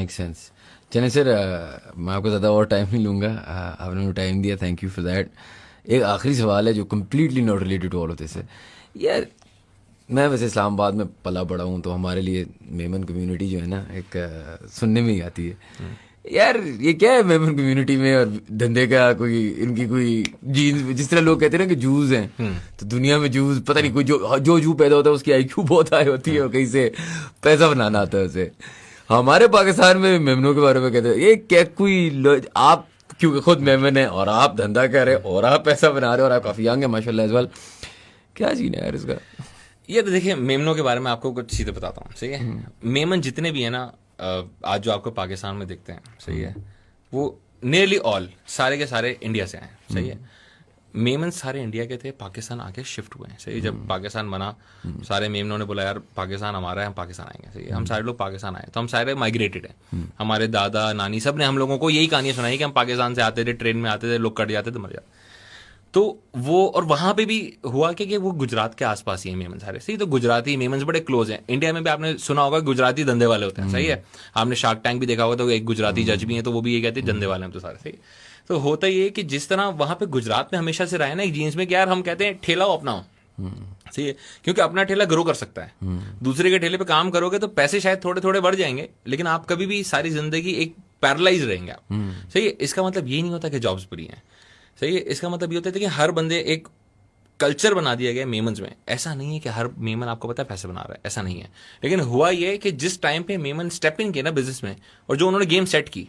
Make sense. चलें sir, मैं आपको ज़्यादा और टाइम नहीं लूँगा, आपने मुझे टाइम दिया, थैंक यू फॉर दैट। एक आखिरी सवाल है जो completely not related to all of this है। यार मैं वैसे इस्लामाबाद में पला बड़ा हूँ, तो हमारे लिए मेमन कम्युनिटी जो है ना, एक सुनने में ही आती है। यार ये क्या है मेमन कम्युनिटी में और धंधे का कोई, इनकी कोई जीन, जिस तरह लोग कहते हैं ना कि जूस हैं, तो दुनिया में जूस पता नहीं, कोई जो जू पैदा होता है उसकी आईक्यू बहुत हाई होती है और कहीं से पैसा बनाना आता है उसे। हमारे पाकिस्तान में मेमनों के बारे में कहते हैं ये क्या कोई आप क्योंकि खुद मेमन है और आप धंधा कर रहे हो और आप पैसा बना रहे हो और आप काफी यंग है माशाल्लाह एज वेल, क्या सीन है यार इसका? ये तो देखिए, मेमनों के बारे में आपको कुछ चीजें बताता हूँ, सही है। मेमन जितने भी है ना आज जो आपको पाकिस्तान में दिखते हैं, सही है, वो नियरली ऑल सारे के सारे इंडिया से आए, सही है। मेमन सारे इंडिया के थे, पाकिस्तान आके शिफ्ट हुए हैं, सही है। जब पाकिस्तान बना, सारे मेमनों ने बोला यार पाकिस्तान हमारा है, हम पाकिस्तान आएंगे, सही है। हम सारे लोग पाकिस्तान आए, तो हम सारे माइग्रेटेड हैं। हमारे दादा नानी सब ने हम लोगों को यही कहानियां सुनाई कि हम पाकिस्तान से आते थे, ट्रेन में आते थे, लोग कट जाते थे, मर जाते। तो वो, और वहां पे भी हुआ कि वो गुजरात के आसपास ही है मेमन सारे, सही। तो गुजराती मेमन बड़े क्लोज हैं। इंडिया में भी आपने सुना होगा गुजराती धंधे वाले होते हैं, सही है। आपने शार्क टैंक भी देखा होगा, तो एक गुजराती जज भी है, तो वो भी ये कहते हैं धंधे वाले हम तो सारे, सही। तो होता ये कि जिस तरह वहां पे गुजरात में हमेशा से रहा है ना एक जीन्स में कि यार हम कहते हैं ठेला हो अपना हो, सही है, क्योंकि अपना ठेला ग्रो कर सकता है। दूसरे के ठेले पे काम करोगे तो पैसे शायद थोड़े थोड़े बढ़ जाएंगे, लेकिन आप कभी भी सारी जिंदगी एक पैरालाइज रहेंगे आप, सही है। इसका मतलब ये नहीं होता कि जॉब्स बुरी हैं, सही है। इसका मतलब ये होता है कि हर बंदे, एक कल्चर बना दिया गया मेमन्स में। ऐसा नहीं है कि हर मेमन आपको पता है पैसे बना रहा है, ऐसा नहीं है। लेकिन हुआ ये कि जिस टाइम पे मेमन स्टेप इन किया ना बिजनेस में, और जो उन्होंने गेम सेट की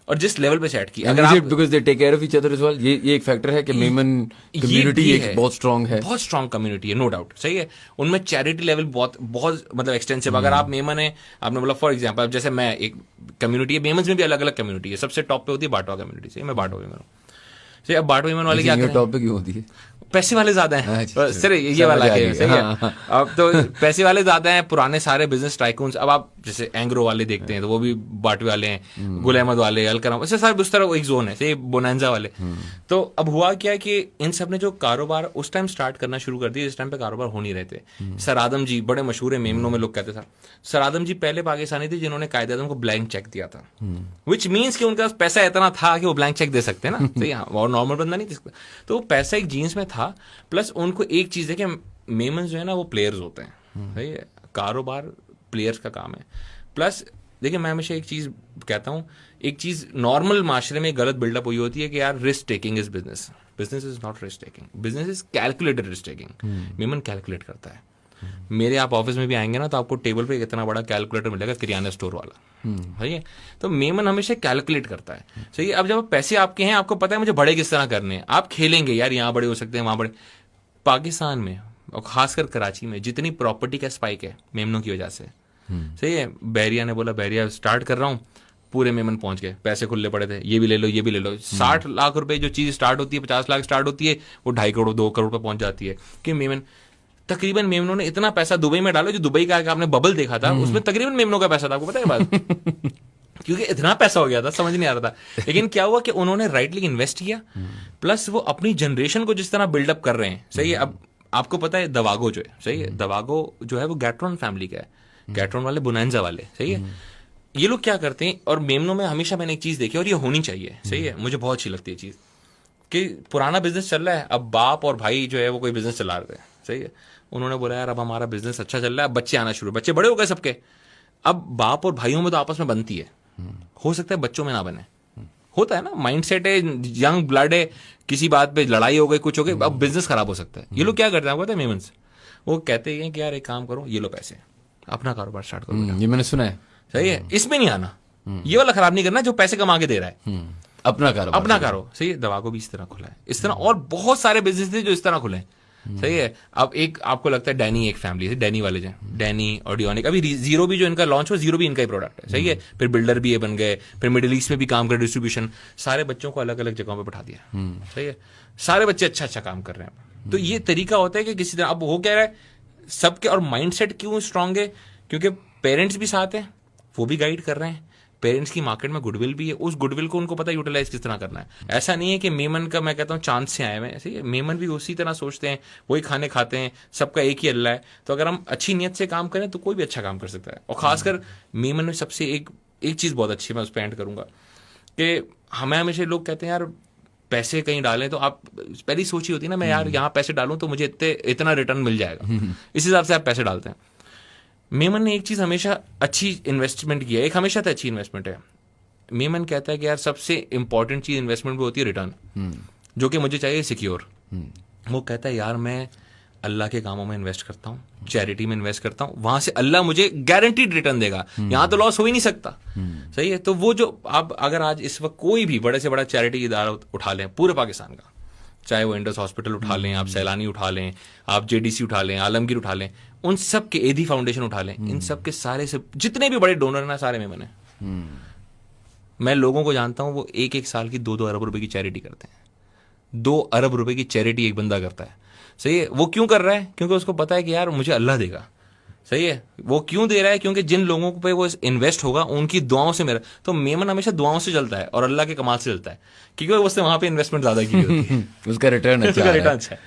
और जिस लेवल पे सेट की, अगर आप because they take care of each other as well, ये एक फैक्टर है कि मेमन कम्युनिटी एक बहुत स्ट्रांग है, बहुत स्ट्रांग कम्युनिटी है, नो डाउट, सही है। उनमें चैरिटी लेवल बहुत बहुत मतलब एक्सटेंसिव। अगर आप मेमन है, आपने बोला फॉर एग्जांपल, जैसे मैं, एक कम्युनिटी है मेमन्स में भी अलग अलग कम्युनिटी है, सबसे टॉप पे होती है बाटवा कम्युनिटी, सही। मैं बाटवा मेमन हूँ, सही। अब बाटवा मेमन वाले क्या करें, टॉप पे क्यों होती है? पैसे वाले ज्यादा हैं, सर ये वाला है, सही है। अब तो पैसे वाले ज्यादा हैं, पुराने सारे बिजनेस टाइकून्स। अब आप जैसे एंग्रो वाले देखते हैं तो वो भी बाटवे वाले हैं, गुल अहमद वाले, अलकरम, ऐसे सारे उस तरह एक जोन है, सही, बोनांजा वाले। तो अब हुआ क्या कि इन सब ने जो कारोबार उस टाइम स्टार्ट करना शुरू कर दिया जिस टाइम पे कारोबार हो नहीं रहे थे। सर आदम जी बड़े मशहूर है मेमनों में, लोग कहते थे सर आदम जी पहले पाकिस्तानी थे जिन्होंने कायदे आज़म को ब्लैंक चेक दिया था, विच मीन्स कि उनके पास पैसा इतना था कि वो ब्लैंक चेक दे सकते हैं ना, सही। और नॉर्मल बंदा नहीं दे सकता, तो वो पैसा एक जीन्स में था। प्लस उनको एक चीज है कि मेमन्स जो है ना वो प्लेयर्स होते हैं, सही है। कारोबार प्लेयर्स का काम है। प्लस देखिए, मैं हमेशा एक चीज कहता हूं, एक चीज नॉर्मल माशरे में गलत बिल्डअप हुई होती है कि यार risk taking is business. Business is not risk taking, business is calculated risk taking. Memon calculate करता है। मेरे आप ऑफिस में भी आएंगे ना तो आपको टेबल पे इतना बड़ा कैलकुलेटर मिलेगा, किराना स्टोर वाला, सही है। तो मेमन हमेशा कैलकुलेट करता है, सही है। अब जब पैसे आपके हैं, आपको पता है मुझे बड़े किस तरह करने हैं, आप खेलेंगे यार, यहाँ बड़े हो सकते हैं, वहां बड़े। पाकिस्तान में और खासकर कराची में जितनी प्रॉपर्टी का स्पाइक है मेमनों की वजह से, सही है। बहरिया ने बोला बहरिया स्टार्ट कर रहा हूं, पूरे मेमन पहुंच गए, पैसे खुले पड़े थे, ये भी ले लो ये भी ले लो। 60 लाख रुपए जो चीज स्टार्ट होती है, 50 लाख स्टार्ट होती है, वो 2.5 करोड़ 2 करोड़ पे पहुंच जाती है। कि मेमन, तकरीबन मेमनों ने इतना पैसा दुबई में डाला, जो दुबई का आपने बबल देखा था उसमें तकरीबन मेमनों का पैसा था, आपको पता है बात क्योंकि इतना पैसा हो गया था, समझ नहीं आ रहा था। लेकिन क्या हुआ कि उन्होंने राइटली इन्वेस्ट किया, प्लस वो अपनी जनरेशन को जिस तरह बिल्डअप कर रहे हैं, सही है। अब आपको पता है दवागो जो है, सही है, दवागो जो है वो गैट्रॉन फैमिली का है, गैट्रॉन वाले बोनांजा वाले, सही है। ये लोग क्या करते हैं, और मेमनों में हमेशा मैंने एक चीज देखी और ये होनी चाहिए, सही है, मुझे बहुत अच्छी लगती है चीज, कि पुराना बिजनेस चल रहा है, अब बाप और भाई जो है वो कोई बिजनेस चला रहे हैं, सही है। उन्होंने बोला यार अब हमारा बिजनेस अच्छा चल रहा है, अब बच्चे आना शुरू, बच्चे बड़े हो गए सबके, अब बाप और भाइयों में तो आपस में बनती है, हो सकता है बच्चों में ना बने, होता है ना, माइंडसेट है, यंग ब्लड है, किसी बात पे लड़ाई हो गई, कुछ हो गई, अब बिजनेस खराब हो सकता है। ये लोग क्या करते हैं आपको पता है मेमन्स, वो कहते हैं कि यार एक काम करो, ये लो पैसे, अपना कारोबार स्टार्ट करो। ये मैंने सुना है, सही है, इसमें नहीं आना, ये वाला खराब नहीं करना जो पैसे कमा के दे रहा है, अपना कारोबार, अपना करो, सही है। दवा को भी इस तरह खुला है, इस तरह और बहुत सारे बिजनेस थे जो इस तरह खुले हैं, सही है। अब एक आपको लगता है डैनी एक फैमिली है, डैनी वाले जो डैनी ऑडियोनिक, अभी जीरो भी जो इनका लॉन्च हुआ, जीरो भी इनका ही प्रोडक्ट है, सही है। फिर बिल्डर भी ये बन गए, फिर मिडिल ईस्ट में भी काम कर, डिस्ट्रीब्यूशन, सारे बच्चों को अलग अलग जगहों पे बैठा दिया, सही है। सारे बच्चे अच्छा अच्छा काम कर रहे हैं। तो ये तरीका होता है कि किसी तरह, अब हो क्या रहा है सबके, और माइंडसेट क्यों स्ट्रांग है, क्योंकि पेरेंट्स भी साथ हैं, वो भी गाइड कर रहे हैं, पेरेंट्स की मार्केट में गुडविल भी है, उस गुडविल को उनको पता है यूटिलाइज किस तरह करना है। ऐसा नहीं है कि मेमन का मैं कहता हूँ चांद से आए हुए, ऐसे ही मेमन भी उसी तरह सोचते हैं, वही खाने खाते हैं, सबका एक ही अल्लाह है। तो अगर हम अच्छी नीयत से काम करें तो कोई भी अच्छा काम कर सकता है। और खासकर मेमन में सबसे एक एक चीज़ बहुत अच्छी मैं उस पर एंड करूंगा कि हमें हमेशा लोग कहते हैं यार पैसे कहीं डालें तो आप पहली सोची होती है ना, मैं यार यहाँ पैसे डालूं तो मुझे इतना रिटर्न मिल जाएगा, इस हिसाब से आप पैसे डालते हैं। मेमन ने एक चीज़ हमेशा अच्छी इन्वेस्टमेंट की है, एक हमेशा तो अच्छी इन्वेस्टमेंट है। मेमन कहता है कि यार सबसे इंपॉर्टेंट चीज़ इन्वेस्टमेंट में होती है रिटर्न, जो कि मुझे चाहिए सिक्योर। वो कहता है यार मैं अल्लाह के कामों में इन्वेस्ट करता हूँ, चैरिटी में इन्वेस्ट करता हूँ, वहां से अल्लाह मुझे गारंटीड रिटर्न देगा, यहां तो लॉस हो ही नहीं सकता। सही है। तो वो जो आप अगर आज इस वक्त कोई भी बड़े से बड़ा चैरिटी इदारा उठा लें पूरे पाकिस्तान का, चाहे वो इंडस हॉस्पिटल उठा लें, आप सैलानी उठा लें, आप जेडीसी उठा लें, आलमगीर उठा लें, उन सब के एधी फाउंडेशन उठा लें, इन सब के सारे से जितने भी बड़े डोनर ना सारे मेमन है। मैं लोगों को जानता हूं वो एक एक साल की 2-2 अरब रुपए की चैरिटी करते हैं। 2 अरब रुपए की चैरिटी एक बंदा करता है। सही है। वो क्यों कर रहा है? क्योंकि उसको पता है कि यार मुझे अल्लाह देगा। सही है। वो क्यों दे रहा है? क्योंकि जिन लोगों पे वो इन्वेस्ट होगा उनकी दुआओं से मेरा, तो मेमन हमेशा दुआओं से चलता है और अल्लाह के कमाल से चलता है, क्योंकि उसने वहां पे इन्वेस्टमेंट ज्यादा की होती है। उसका रिटर्न अच्छा है।